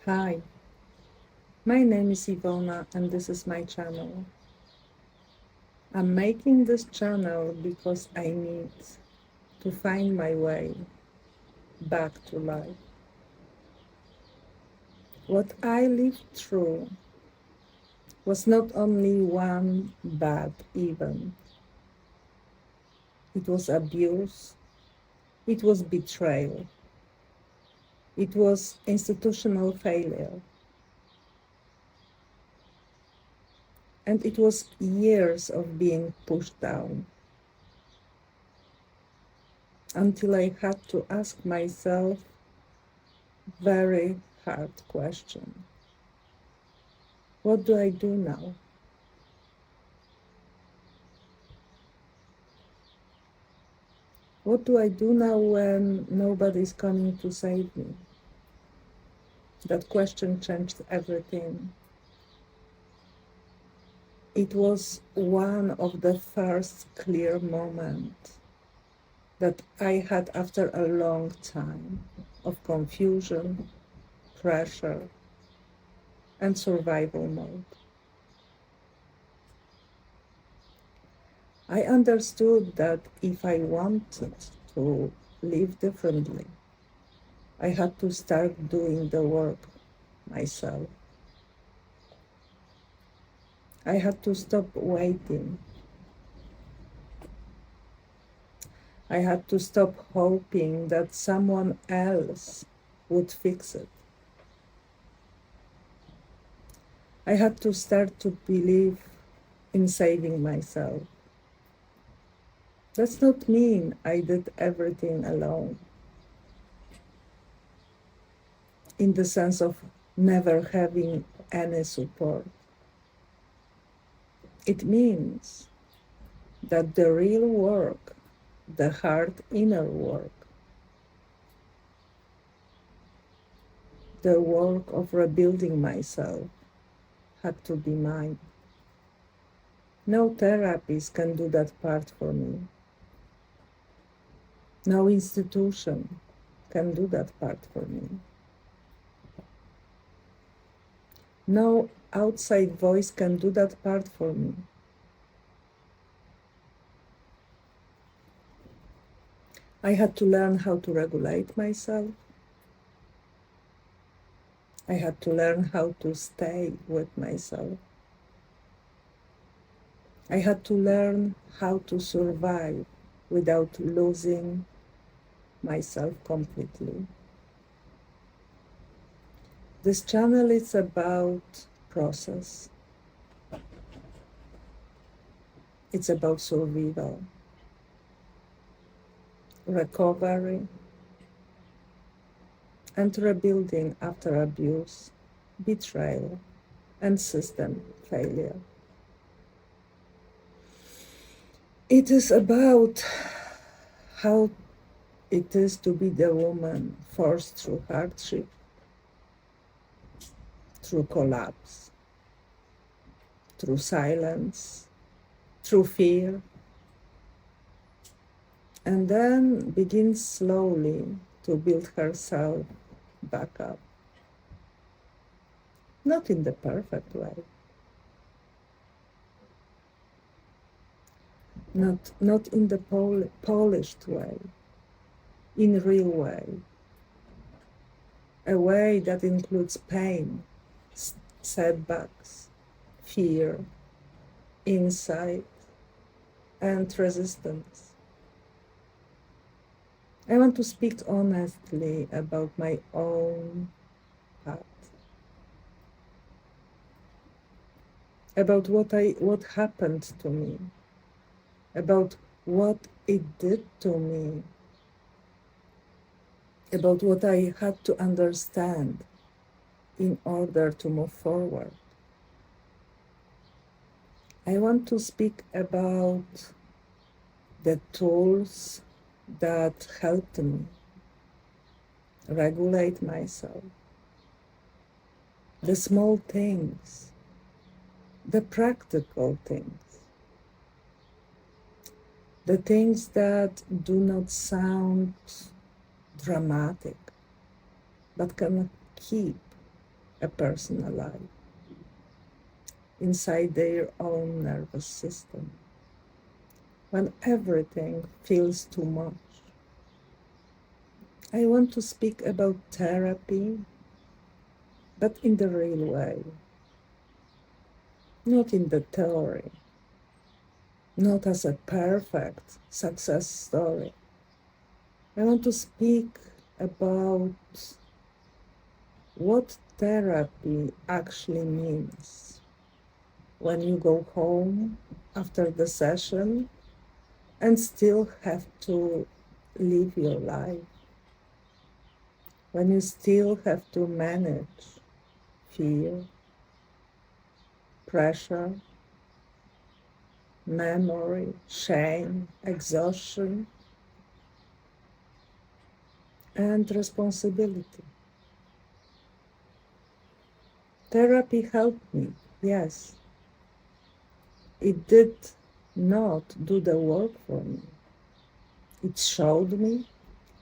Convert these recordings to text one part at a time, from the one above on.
Hi, my name is Ivona and this is my channel. I'm making this channel because I need to find my way back to life. What I lived through was not only one bad event, it was abuse, it was betrayal, it was institutional failure, and it was years of being pushed down until I had to ask myself very hard question. What do I do now? What do I do now when nobody's coming to save me? That question changed everything. It was one of the first clear moments that I had after a long time of confusion, pressure, and survival mode. I understood that if I wanted to live differently, I had to start doing the work myself. I had to stop waiting. I had to stop hoping that someone else would fix it. I had to start to believe in saving myself. Does not mean I did everything alone, in the sense of never having any support. It means that the real work, the hard inner work, the work of rebuilding myself had to be mine. No therapist can do that part for me. No institution can do that part for me. No outside voice can do that part for me. I had to learn how to regulate myself. I had to learn how to stay with myself. I had to learn how to survive without losing myself completely. This channel is about process. It's about survival, recovery, and rebuilding after abuse, betrayal, and system failure. It is about how it is to be the woman forced through hardship, through collapse, through silence, through fear, and then begins slowly to build herself back up. Not in the perfect way, not in the polished way, in real way, a way that includes pain, setbacks, fear, insight, and resistance. I want to speak honestly about my own path, about what happened to me, about what it did to me, about what I had to understand in order to move forward. I want to speak about the tools that helped me regulate myself, the small things, the practical things, the things that do not sound dramatic, but can keep a person alive inside their own nervous system when everything feels too much. I want to speak about therapy, but in the real way, not in the theory, not as a perfect success story. I want to speak about what therapy actually means when you go home after the session and still have to live your life, when you still have to manage fear, pressure, memory, shame, exhaustion, and responsibility. Therapy helped me, yes. It did not do the work for me. It showed me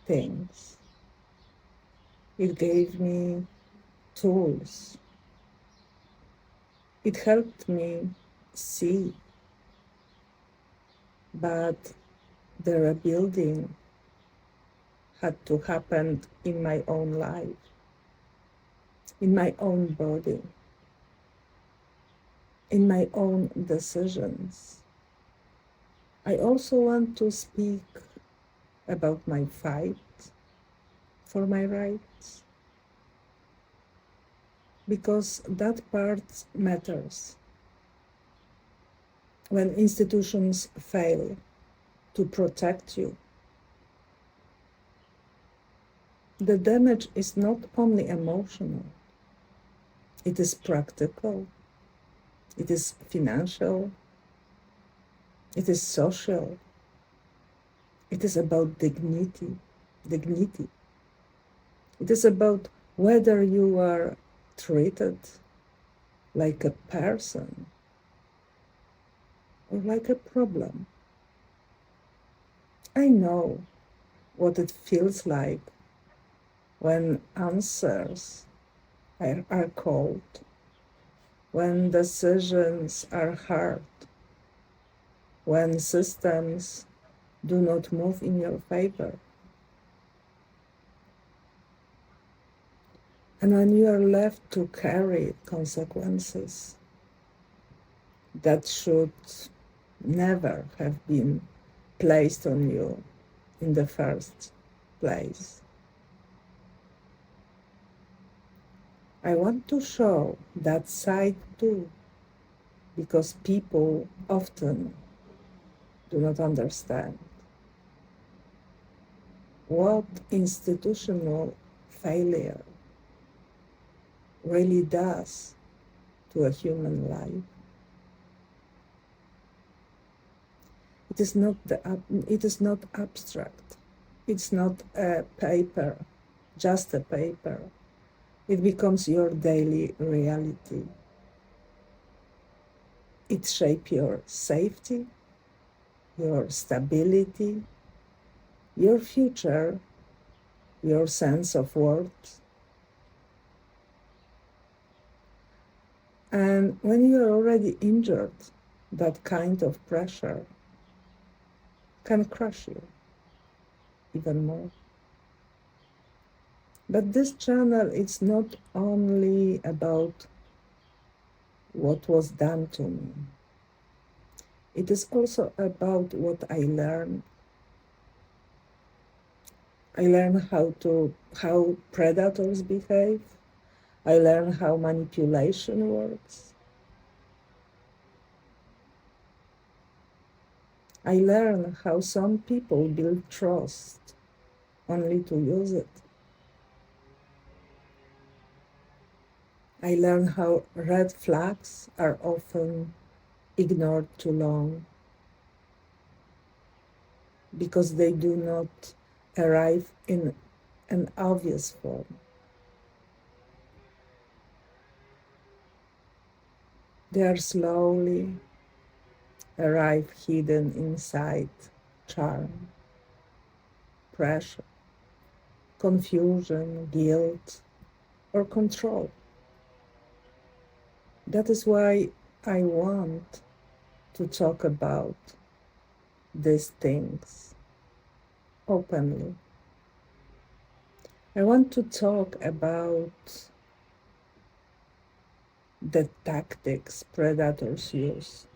things. It gave me tools. It helped me see, but the rebuilding had to happen in my own life, in my own body, in my own decisions. I also want to speak about my fight for my rights, because that part matters. When institutions fail to protect you, the damage is not only emotional, it is practical, it is financial, it is social, it is about dignity. It is about whether you are treated like a person or like a problem. I know what it feels like when answers are cold, when decisions are hard, when systems do not move in your favor, and when you are left to carry consequences that should never have been placed on you in the first place. I want to show that side too, because people often do not understand what institutional failure really does to a human life. It is not abstract. It's not a paper, just a paper. It becomes your daily reality. It shapes your safety, your stability, your future, your sense of worth. And when you are already injured, that kind of pressure can crush you even more. But this channel is not only about what was done to me. It is also about what I learned. I learned how predators behave. I learned how manipulation works. I learned how some people build trust only to use it. I learned how red flags are often ignored too long because they do not arrive in an obvious form. They are slowly arrive hidden inside charm, pressure, confusion, guilt, or control. That is why I want to talk about these things openly. I want to talk about the tactics predators use,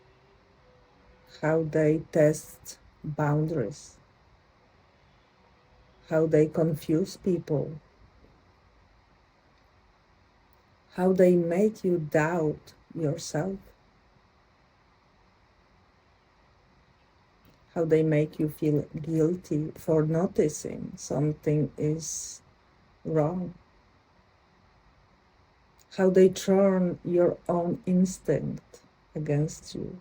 how they test boundaries, how they confuse people, how they make you doubt yourself, how they make you feel guilty for noticing something is wrong, how they turn your own instinct against you,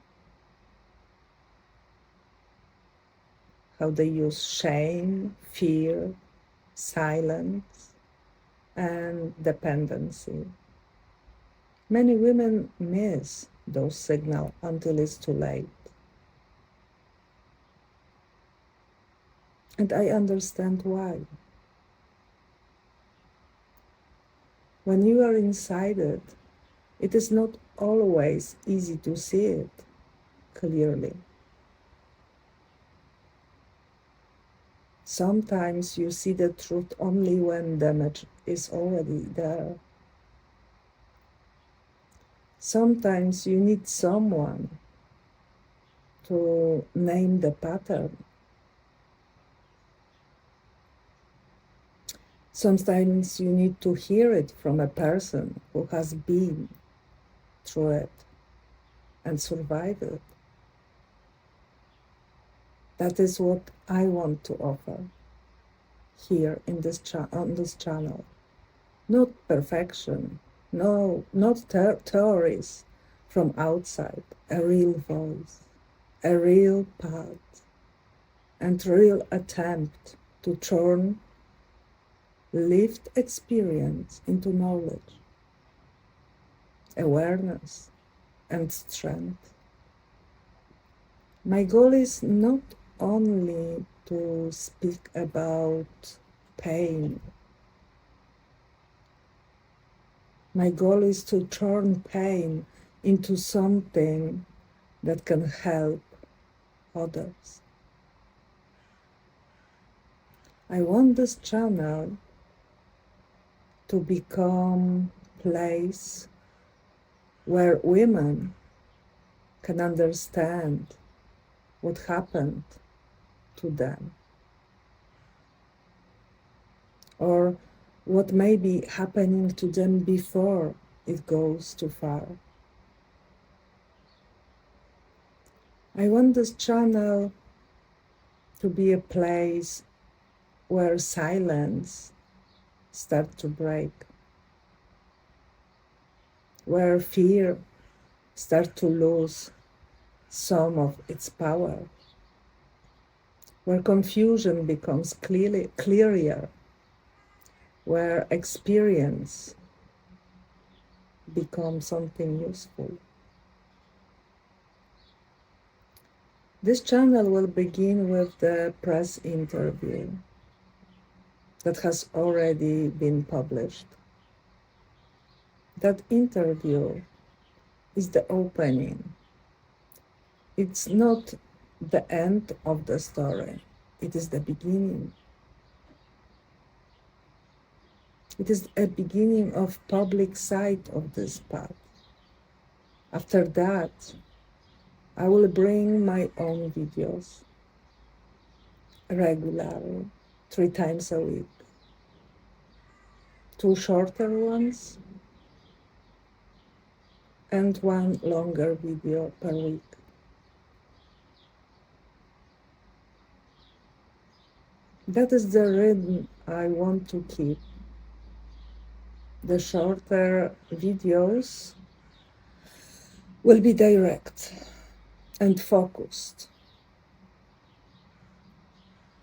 how they use shame, fear, silence, and dependency. Many women miss those signals until it's too late. And I understand why. When you are inside it, it is not always easy to see it clearly. Sometimes you see the truth only when damage is already there. Sometimes you need someone to name the pattern. Sometimes you need to hear it from a person who has been through it and survived it. That is what I want to offer here in on this channel. Not perfection, no, not theories from outside, a real voice, a real path, and real attempt to turn lived experience into knowledge, awareness, and strength. My goal is not only to speak about pain. My goal is to turn pain into something that can help others. I want this channel to become a place where women can understand what happened to them, or what may be happening to them before it goes too far. I want this channel to be a place where silence starts to break, where fear starts to lose some of its power, where confusion becomes clearer, where experience becomes something useful. This channel will begin with the press interview that has already been published. That interview is the opening. It's not the end of the story. It is the beginning. It is a beginning of public sight of this path. After that, I will bring my own videos regularly, 3 times a week. 2 shorter ones and 1 longer video per week. That is the rhythm I want to keep. The shorter videos will be direct and focused.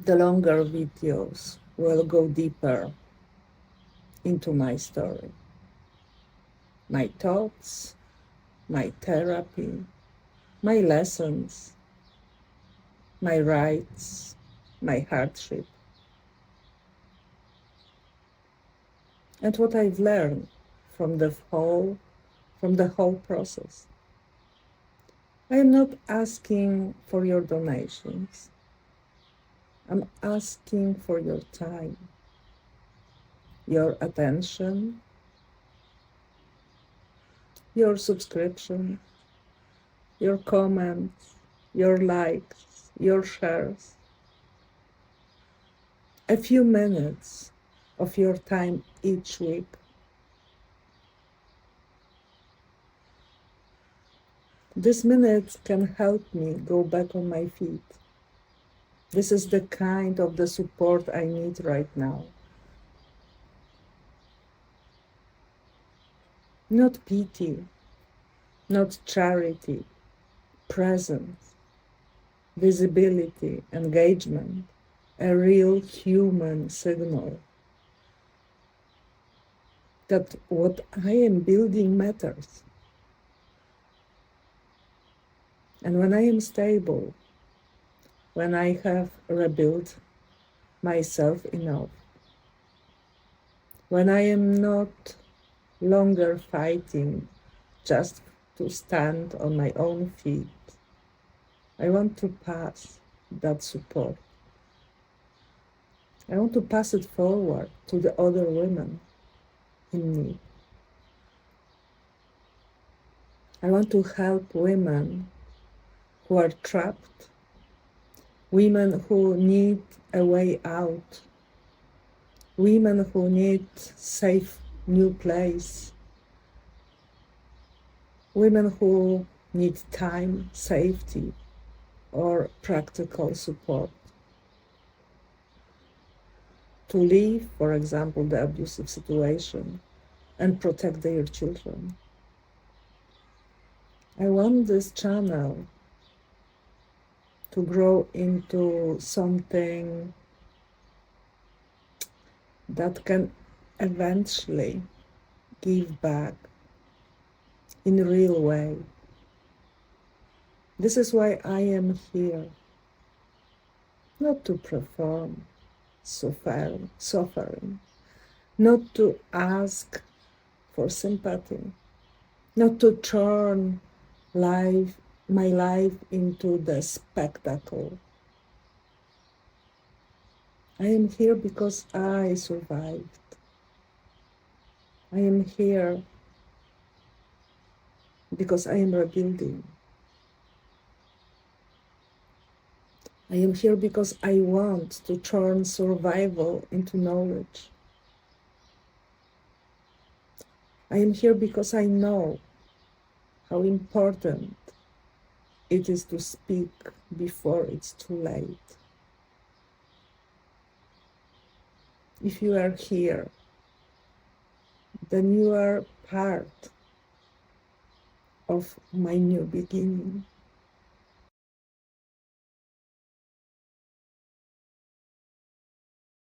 The longer videos will go deeper into my story, my thoughts, my therapy, my lessons, my rights, my hardship, and what I've learned from the whole from the whole process. I am not asking for your donations. I'm asking for your time, your attention, your subscription, your comments, your likes, your shares. A few minutes of your time each week. These minutes can help me go back on my feet. This is the kind of the support I need right now. Not pity, not charity, presence, visibility, engagement, a real human signal that what I am building matters. And when I am stable, when I have rebuilt myself enough, when I am not longer fighting just to stand on my own feet, I want to pass that support. I want to pass it forward to the other women in need. I want to help women who are trapped, women who need a way out, women who need safe new place, women who need time, safety, or practical support to leave, for example, the abusive situation and protect their children. I want this channel to grow into something that can eventually give back in a real way. This is why I am here, not to perform suffering, not to ask for sympathy, not to turn my life into the spectacle. I am here because I survived. I am here because I am rebuilding. I am here because I want to turn survival into knowledge. I am here because I know how important it is to speak before it's too late. If you are here, then you are part of my new beginning.